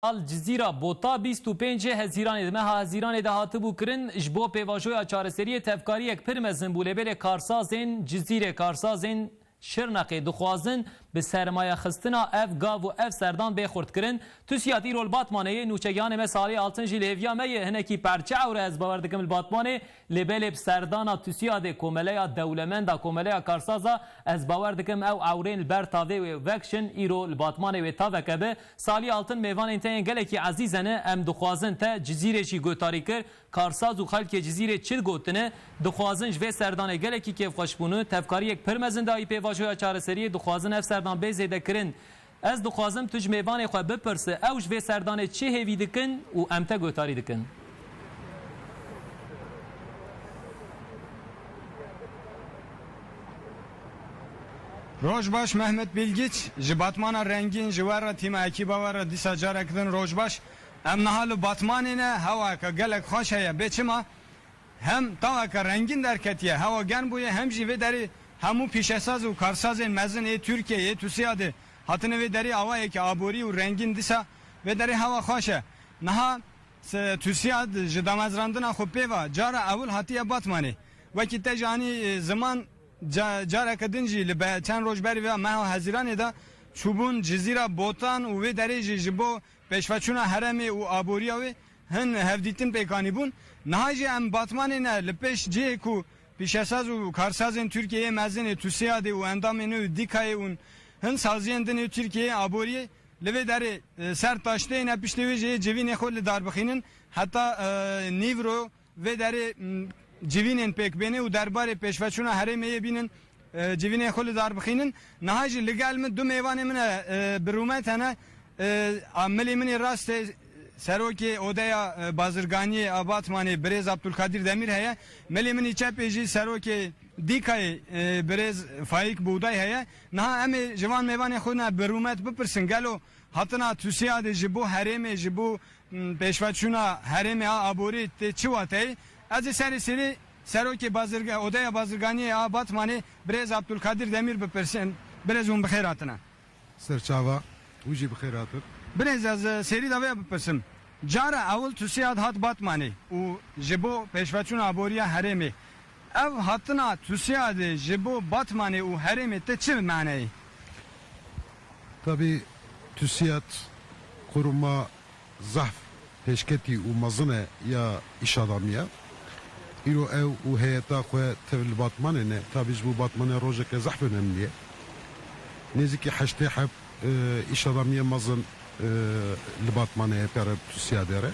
Al Cizîra bota 25 hezîranê me hezîranê de hatibû kirin ji bo pêvajoya çareseriyê tevkariyek pir mezin bû lêbelê karsazên Cizîrê karsazên Şirnexê dixwazin bi sermaye xistina ev gav û ev serdan bêxurt kirin. Tusya dîrol Batmanê nûçegiyanê me salî altin jî li hêviya me yê hinekî perçe ewre ez bawer dikim li Batmanê lêbelê bi serdana tusya dê komeleya dewlemenda komeleya karsaza ez bawer dikim ew ewrên li ber tavê wê vekşin îro li Batmanê wê taveke bi salî altin mêvanên te yên gelekî ezîze ne em dixwazin te Cizîrê jî gotarî kir karsaz û xelkê Cizîrê çil gotine dixwazin ji vê serdanê gelekî kêfxweşbûnê tevkariyek pir mezin dayî pêvajoya çareseriyê dixwazin ev serdan bê zêde kirin ez dixwazim tu ji mêvanê xwe bipirse ew ji vê serdanê çi hêvî dikin û em te gotarî dikin. Rojbaş Mehmet Bilgiç ji Batmana rengîn ji wera tîma ekîba wera dîsa carek din Rojbaş em niha li Batmanê ne hewaka gelek xweş heye bêçima hem tawaka rengîn derketiye hewa gen bûye hem jî vê derê hemû pîşesaz û karsazên mezin ê Tirkiyeyê Tusya de hatine vê derê awayekî aborî û rengîn dîsa vê derê hewa xweş e niha Tusya ji damezrandina xwe pêva cara ewil hatiye Batmanê wekî te janî ziman careke din jî li çend roj berî ve meha hezîranê de çûbûn Cizîra botan û vê derê jî ji bo pêşveçûna heremê û aboriya wê hin hevdîtin pêkanî bûn niha jî em Batmanê ne li pêş cihê ku pîşesaz û karsazên Tirkiyeyê mezin ê Tusyadê û endamên û dîkayê û hin saziyên din ê Tirkiyeyê aboriyê li vê derê ser taşteyên piştî wê jî civînê xwe li darbixînin heta nîvro vê derê civînên pêkbênê û derbarê pêşveçûna herêmeyê bînin civînê xwe li darbixînin niha jî li gel min du mêvanê min e bi rûmet hene milê min ê rast e serokê odeya bazirganiyê a Batmanê Birêz Abdulkadir Demîr heye milê min ê çepê jî serokê dîkayê Birêz Faik Buğday heye niha em ê ji van mêvanê xwe ne bi rûmet bipirsin gelo hatina Tusyadê ji bo herêmê ji bo pêşveçûna herêmê a aborî tê çi wateyê ez ê serê serê serokê odeya bazirganiyê a Batmanê Birêz Abdulkadir Demîr bipirsin birêz hûn bi xêr hatine serçava wî jî bi xêr hatin birêz ez serî davê bipirsim cara ewil Tusyad hat Batmanê û ji bo pêşveçûna aboriya herêmê ev hatina Tusyadê ji bo Batmanê û herêmê te çi maneyê tabi Tusyad koruma zaf pêşketî û mezin e ya îşadamiya îro ew û heyeta xwe tev li Batmanê ne tabi ji bo Batmanê rojeke zaf önemli ye nêzîkî heştê heb îşadamiya mezin li Batmanê pere Tusyadê re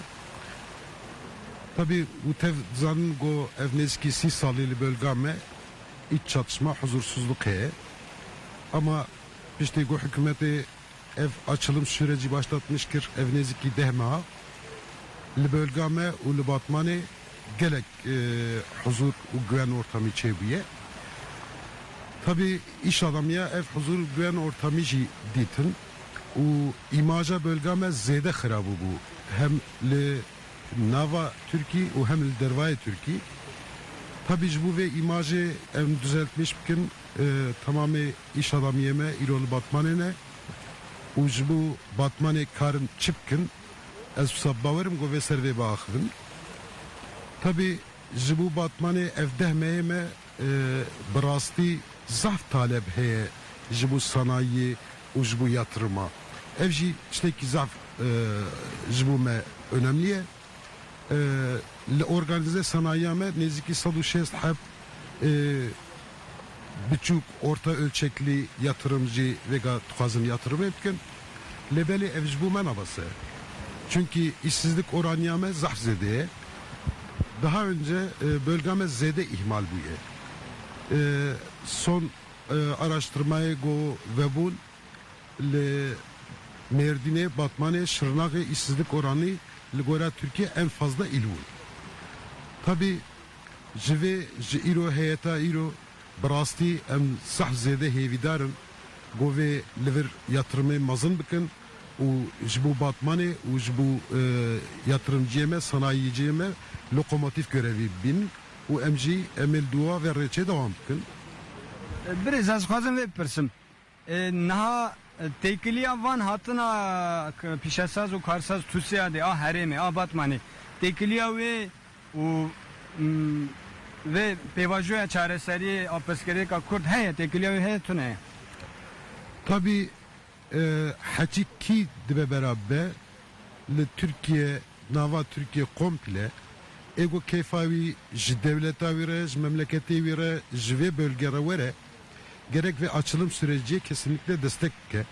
tabi û tev dizanin got ev nêzîkî 30 salî li bölga me iç çatışma huzursuzluk heye ama piştî got hükümetê ev açılım süreci başlatmışkir ev nêzîkî 10 meha li bölga me û li Batmanê gelek huzur û güven ortamı çêbûye tabi iş adamıya ev huzur güven ortamı jî dîtin û îmaja bölga me zêde xirabû bû hem li nava Tirkî û hem li dervayê Tirkî tabi ji bo vê îmajê em düzeltmiş bikin tamamê iş adamiyê me îro li Batmanê ne û ji bo Batmanê karin çi bikin ez wisa bawerim got vê ser vê biaxivin tabi ji bo Batmanê ev 10 meyê me bi rastî zaf talep heye ji bo sanayiyê û ji bo yatırıma ev jî tiştekî zaf ji bo me önemli ye li organize sanayiya me nêzîkî 160 heb biçûk orta ölçekli yatırımcı vega dixwazin yatırım bikin lêbelê ev ji bo me nabase çünkü işsizlik oraniya me zaf zêde ye daha önce bölgeme zede ihmal bûye son araştırmaya go vebun le Merdin'e Batman'e Şırnak'e işsizlik oranı ligora Türkiye en fazla ilun tabi jive iro heyeta iro brasti em sah zede hevidarın go ve lever yatırımı mazın bikin û ji bo Batmanê û ji bo yatırımciyê me sanayiciyê me lokomotif görevî bin û em jî em ê li duwa ve rêçê dewam bikin birêz ez xwazim vê bipirsim niha tekiliya van hatına pişesaz u karsaz Tusyade a heremi a Batmanê tekiliya wê û ve pevajoya çareseriyê a pirsgirêka Kurd heye tekiliya wê heye tune heye. Tabii hakiki dibe beraber le Türkiye nava Türkiye komple ego kefavi ji devleta vire, ji memleketi vire, ji ve bölgere vere gerek ve açılım süreci kesinlikle destek ke.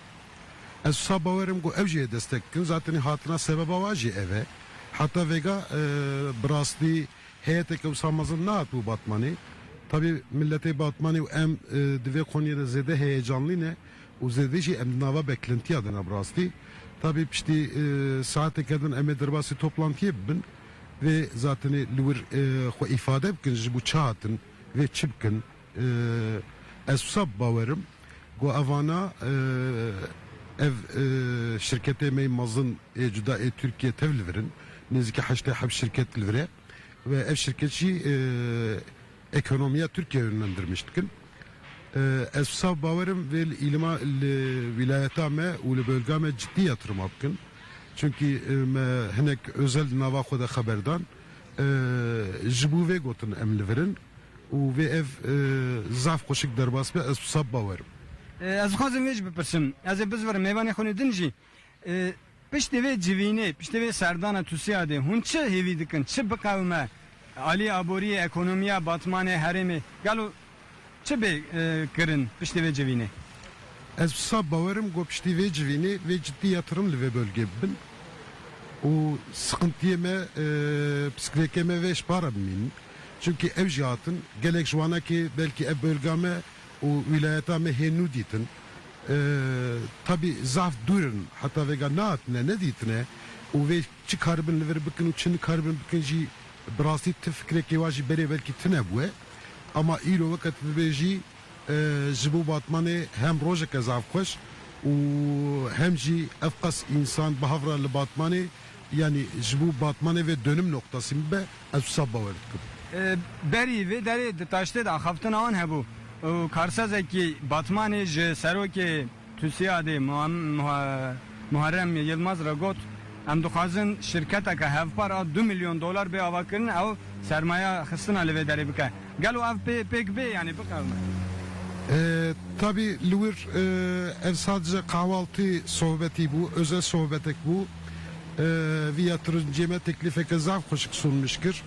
Ez sabaverim go evciye destek kin zaten hatına sebep avaji eve. Hatta vega brasli heyete usamazın naat bu Batmanı. Tabi millete Batmanı em dive Konya'da zede heyecanlı ne o zede şey em nava beklenti adına brasli. Tabi işte saate kadın emedir toplantıya bin ve zaten lüver ifade bkin bu çağatın ve çipkin ez sabaverim go avana ev şirkete meymazın cüda Türkiye tevliverin nezike haşta hab şirket livre ve ev şirketçi ekonomiye Türkiye yönlendirmiştik. Ez sabaverim ve ilma vilayetame ve bölgeme ciddi yatırım yapkın. Çünkü henek özel nava koda haberdan jibu ve gotun emliverin ve ev zaf koşuk derbas be ez sabaverim. Ez xwazim vê jî bipirsim. Ez ê bizverim mêvanê xwe din jî piştî vê civînê, piştî vê serdana Tusyadê hûn çi hêvî dikin, çi biqewime alî aboriyê ekonomiya Batmanê herêmê gelo çi bê kirin piştî vê civînê? Ez sabaverim go piştî vê civînê ve ciddi yatırım li vê bölge bin. O sıkıntıya me psikolojime ve işpara binin. Çünkü ev jatın gelek şu ana ki belki ev bölgeme o vilayetame henu ditin. Tabi zaf durun hatta vega naat ne ditine o ve çi karbon liver bıkın uçun karbon bıkın ji brasi tefkre ki vaji bere belki tine bu ama ilo vakit beji jibu Batmanê hem rojek zaf koş o hem ji efkas insan bahavra li Batmanê yani jibu Batmanê ve dönüm noktası be ez sabbaver Berî vê derê di taştê de axaftin an hebû. Karsazeki Batmanê ji serokê Tusyadê Muharrem Yılmaz re got em dixwazin şirketeke hevpar a $2 milyon bê avakirin ew sermaya xistina li vê derê bike. Gelo ev pêk bê yani biqewime. Tabi Lüver ev sadece kahvaltı sohbeti bu, özel sohbetek bu. Ve yatırımcıma teklifeke zaf koşuk sunmuştur.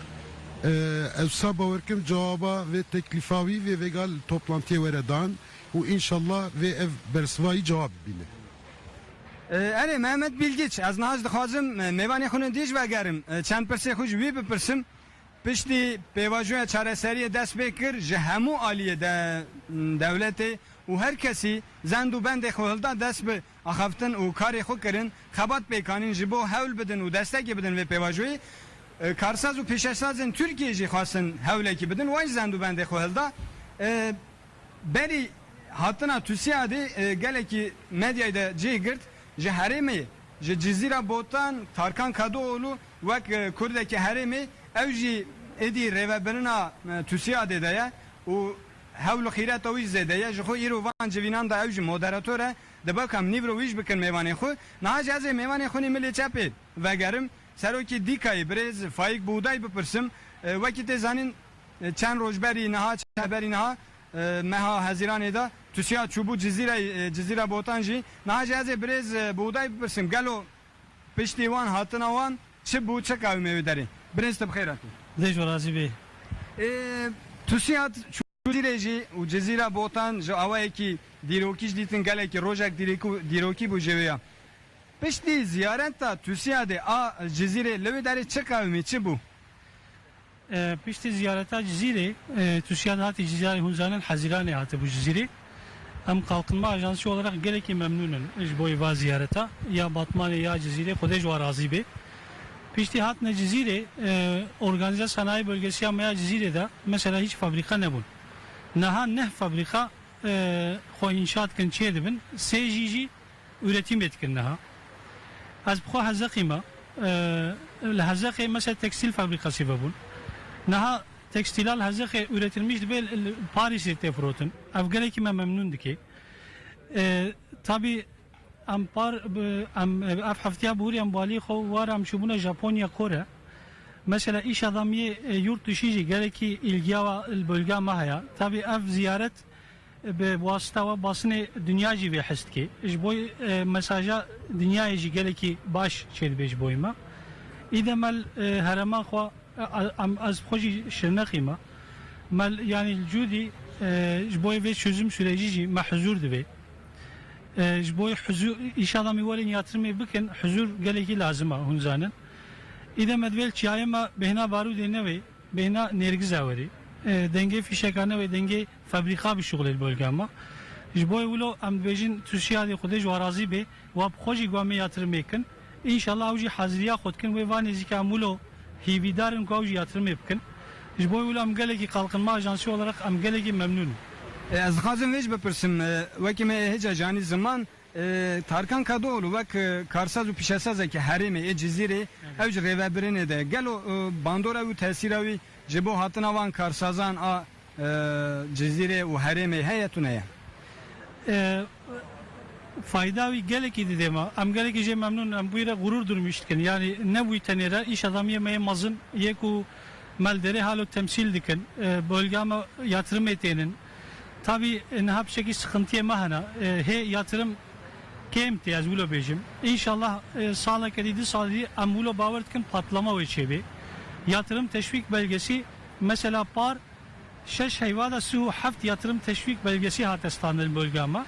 Ev sabaverkim cevaba ve teklifavi ve vegal toplantıya veredan. Bu inşallah ve ev bersvayı cevap bine. Erê Mehmet Bilgiç, ez nihaz dixwazim mêvanê xwe dîj vegerim. Çend pirsê xwe ji wî bipirsim. Piştî pêvajoya çareseriyê dest pê kir ji hemû aliyê dewletê û her kesî zend û bendê xwe hilda dest bi axaftin û karê xwe kirin xebat pêkanîn ji bo hewl bidin û destekê bidin vê pêvajoyê. Karsaz û pêşesazên Tirkiyê jî xwastin hewlekî bidin wan zend û bendê xwe hilda. Berî hatina Tusyadê gelekî medyayê de cih girt ji herêmê ji Cizîra Botan Tarkan Kadıoğlu wek Kurdekî herêmê ew jî êdî rêvebirina Tusyadê de ye û hewl û xîreta wî zêde ye ji xwe îro van civînan da ew jî moderatör e dibe em nîvro wî jî bikin mêvanê xwe niha ji ez ê mêvanê xwe milê çepê vegerim serokê dîkayê birêz Faik Buğday bipirsim wekî tê zanîn çend roj berî niha berî niha meha hezîranê da Tusya çûbû Cizîra Botan jî niha ji ez ê birêz Buğday bipirsim gelo piştî wan hatina wan çi bû çi qewimê wê derê birêz te bi xêr hatî. Lêj razî bê. Tusya Cizîrê jî û Cizîra Botan ji awayekî dîrokî ji dîtin gelekî rojek dîrokî bû ji wê ya. Piştî ziyareta Tusyadê a Cizîrê li wê derê çi qewimê çi bû? Piştî ziyareta Cizîrê Tusyad hatî Cizîrê Hunzanên Hezîranê hatî bu Cizîrê. Em kalkınma ajansı olarak gerekli memnunun ji bo va ziyareta ya Batmanê ya Cizîrê xwedê ji wan razî bê. Piştî hatine Cizîrê organize sanayi bölgesi ya Cizîrê'de mesela hiç fabrika nebûn. Niha neh fabrika xwe inşaat kin çê dibin sê jî üretim etkin niha. Ez bixwe Hezexî me li Hezexê mesela tekstil fabrikası vebûn. Niha tekstilal Hezexê üretilmiş dibe Paris'e tefrotin. Ev gelekî me memnun dike. Tabi ام پار ام اف هفتیا بوری ام بالی خو وارم شبونه ژاپونیا کره مثلا ایش آدمی یورت دشیجی گره کی ilgiya البلغا ما هيا tabi اف ziyaret به واسطه و basın dünya جی حست کی جبوی مساجا dünya جی گله کی باش چید بج بویما ایدمل هرمان خو از خوشی شنقیما مل yani الجودي جبوی ve çözüm süreci mahzur dibe جبوی حضور ایش آدمی ولین yatırımı بکن حضور گله کی لازمه hunzanın İde medvel çayma behna baru dene ve behna nergiz averi denge fişekane ve denge fabrika bir şugul bölgama jboy ulo am bejin Türkiye'de xudej warazi be ve xoji gome yatırım ekin inşallah uji haziriya xodkin ve van ezika mulo hividarın gauji yatırım ekin jboy ulo am geleki kalkınma ajansı olarak am geleki memnun از خازم ویج بپرسم وکی me هجا جانی زمان Tarkan Kadıoğlu vak karsaz u pişesaz ki harime e cizire evc revebrine de gelo bandora u tesiravi jebo hatına van karsazan a cizire u harime hayatuna ya faydavi geleki dedema am geleki je memnun am buyra gurur durmuşken yani ne bu tenera iş adam yemeye mazın yeku maldere halu temsil diken bölgama yatırım etenin tabi ne hapşeki sıkıntıya mahana he yatırım kemt az ulo bejim inşallah sağla kedidi sağlı amulo bavertkin patlama ve çebi yatırım teşvik belgesi mesela par şeş hayvada su haft yatırım teşvik belgesi hatestanın bölgama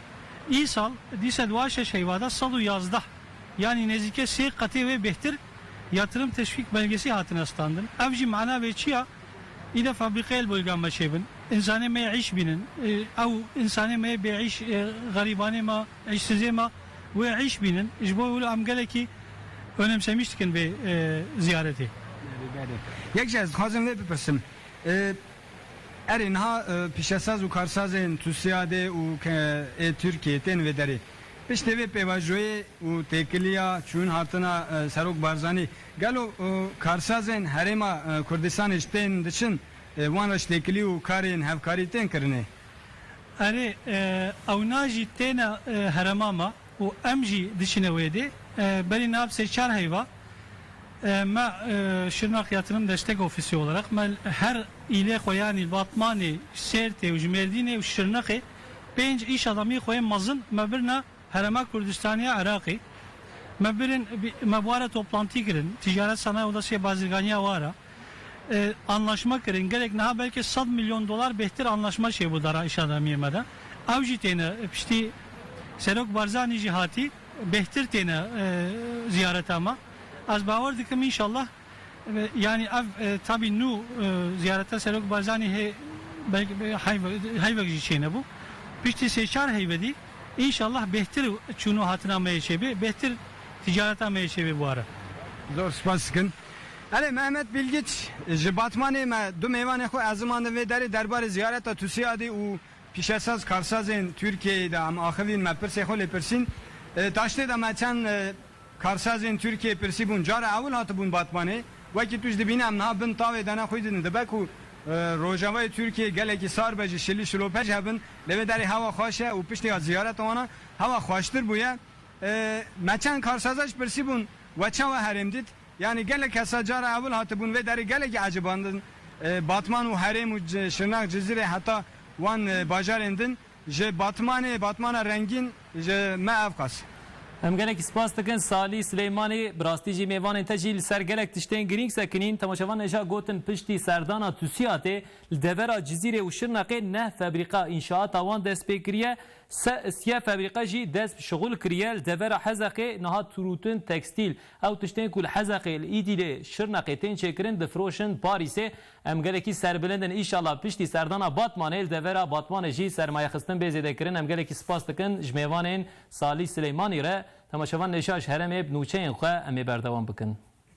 İsal dise dua şeş hayvada salu yazda yani nezike se katı ve behtir yatırım teşvik belgesi hatestanın avcı mana ve çiya İde fabrikayel bölgama çebin insane me iş binin av insane me be'iş garibane ma işsize ma ve iş binin jbo am geleki önemsemiştikin ve ziyareti. Yekşez khazım ve bepirsim. Erin ha pişesaz u karsazın Türkiye'de u Türkiye'den ve deri. Pişte ve pevajoye u tekiliya çün hatına Serok Barzani galo karsazın herema Kurdistan işten dışın وان اشتكلي وكارين هفكاري تنكرني أري أو ناجي تينا هرماما وأمجي دشنويدي بلي ناب سيشار هيوا ما شرناق yatırım destek ofisi olarak mal her ile koyani Batmani, Serte, Cmerdine ve Şırnak'ı penç iş adamı koyan mazın mebirna Herema Kurdistaniye Irak'ı mebirin mebara toplantı girin ticaret sanayi odası bazirganiya vara anlaşma kırın gerek ne belki 100 milyon dolar behtir anlaşma şey bu dara iş adamı yemeden avcı tene pişti Serok Barzani cihati behtir tene ziyaret ama az bavar dikim inşallah yani tabi nu ziyarete Serok Barzani he belki hayvacı şeyine bu pişti seçar hayvedi inşallah behtir çunu hatına meşebi behtir ticarete meşebi bu ara zor spaskin Ali Mehmet Bilgiç, Batman'ı du meyvane xo azmanı ve deri derbarı ziyareta Türkiye'de u pişesaz karsazın Türkiye'de am ahivin me perse xo le persin taşte da meçen karsazın Türkiye persi bun cara avul hatı bun Batman'ı vaki tuj dibine am na bin tave dana xoydin de beku rojavay Türkiye geleki sarbeci şili şilopej habın leve deri hava xoşe u pişti ziyaret ona hava xoştur bu ya meçen karsazaş persi bun vaça ve haremdit yani gelek hasacara avul hatibun ve deri gelek acibandın Batman u harem u Şırnak Cizire hatta wan bajarendin je Batman'a rengin je me avkas Em gelek spas dikin Salih Süleymani birastî jî mêvanên te jî li ser gelek tiştên girîng sekinîn temaşevan eja gotin piştî serdana Türkiye'de li devera Cizîrê û Şirnaqê neh fabrika înşaata wan dest pê kiriye siyah fabrika jî dest şugul kiriye li devera Hezaqê niha Turûtin Tekstil ew tiştên ku li Hezaqê li Îdîlê Şirnaqê tên çêkirin difroşin Parîsê em gelekî serbilindin înşallah piştî serdana Batmanê li devera Batmanê jî sermayexistin bê zêdekirin em gelekî spas dikin ji mêvanên Salih Süleymani re temaşevan neşaş heremê bi nûçeyên xwe em ê berdewam bikin.